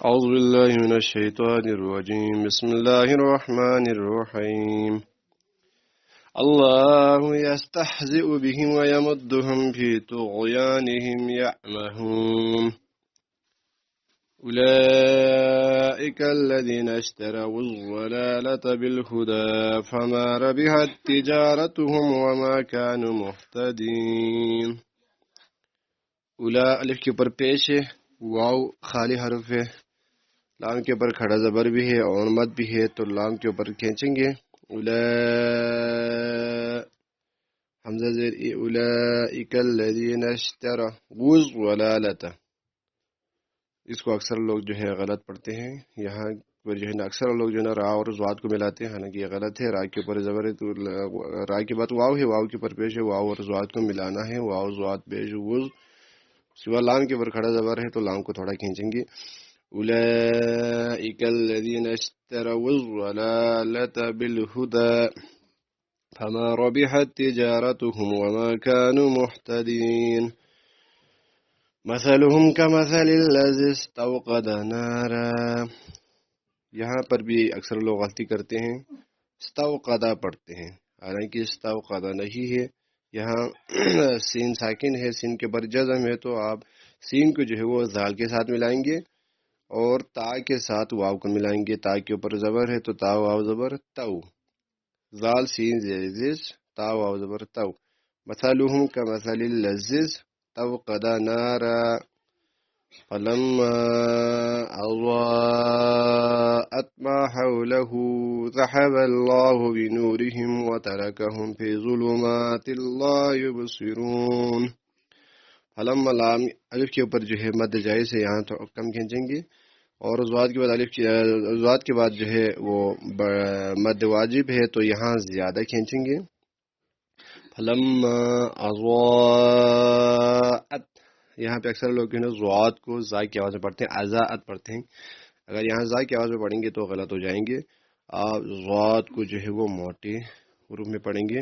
أعوذ بالله من الشيطان الرجيم. بسم الله الرحمن الرحيم. الله يستهزئ بهم ويمدهم في طغيانهم يعمهون. أولئك الذين اشتروا الضلالة بالهدى فما ربحت تجارتهم وما كانوا مهتدين. أولئك الف کے اوپر پیش ہے، واو خالی حرف ہے، لام کے اوپر کھڑا زبر بھی ہے اور مد بھی ہے، تو لام کے اوپر کھینچیں گے. حمزہ زیر اولئک الذین اشتروا الضلالۃ. اس کو اکثر لوگ جو ہے غلط پڑھتے ہیں. یہاں پر جو ہے نا اکثر لوگ جو ہے نا را اور ضاد کو ملاتے ہیں، حالانکہ یہ غلط ہے. را کے اوپر زبر ہے تو را کے بعد واو ہے، واو کے اوپر پیش ہے، واو اور ضاد کو ملانا ہے. واو ضاد پیش وز، سوا لام کے اوپر کھڑا زبر ہے تو لام کو تھوڑا کھینچیں گے. أولئك الذين اشتروا الضلالة بالهدى فما ربحت تجارتهم وما كانوا مهتدين. مثلهم كمثل الذي استوقد نارا. یہاں پر بھی اکثر لوگ غلطی کرتے ہیں، استوقدہ پڑھتے ہیں، حالانکہ استوقدہ نہیں ہے. یہاں سین ساکن ہے، سین کے بر جزم ہے، تو آپ سین کو جو ہے وہ زال کے ساتھ ملائیں گے اور تا کے ساتھ واو کو ملائیں گے. تا کے اوپر زبر ہے تو تا واو زبر تو، زال سین زیز تا واو زبر تو. مثلهم كمثل الذي استوقد نارا فلما أضاءت ما حوله ذهب الله بنورهم وتركهم في ظلمات لا يبصرون. فلما لام الف کے اوپر جو ہے مد جائز ہے، یہاں تو کم کھینچیں گے، اور ضاد کے بعد ضاد کے بعد جو ہے وہ مد واجب ہے تو یہاں زیادہ کھینچیں گے. فلما اضاءت، یہاں پہ اکثر لوگ ضاد کو زا کی آواز میں پڑھتے ہیں، اضاءت پڑھتے ہیں. اگر یہاں زا کی آواز میں پڑھیں گے تو غلط ہو جائیں گے. آپ ضاد کو جو ہے وہ موٹے حروف میں پڑھیں گے.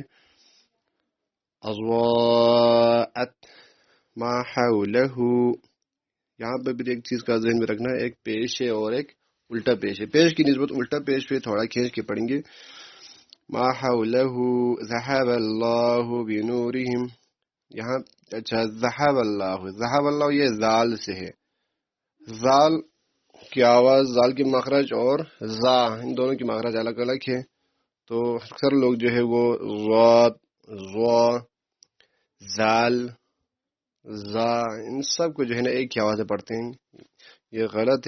اضاءت ما حولہ. یہاں پہ بھی ایک چیز کا ذہن میں رکھنا ہے، ایک پیش ہے اور ایک الٹا پیش ہے. پیش کی نسبت الٹا پیش پہ تھوڑا کھینچ کے پڑھیں گے. ما حولہ ذهب اللہ بنورہم. یہاں اچھا ذهب اللہ یہ زال سے ہے. زال کی آواز، زال کی مخرج اور زا ان دونوں کی مخرج الگ الگ ہے، تو اکثر لوگ جو ہے وہ ضاد، ضا، زال، زا ان سب کو جو ہے نا ایک ہی آواز سے پڑھتے ہیں. یہ غلط ہے.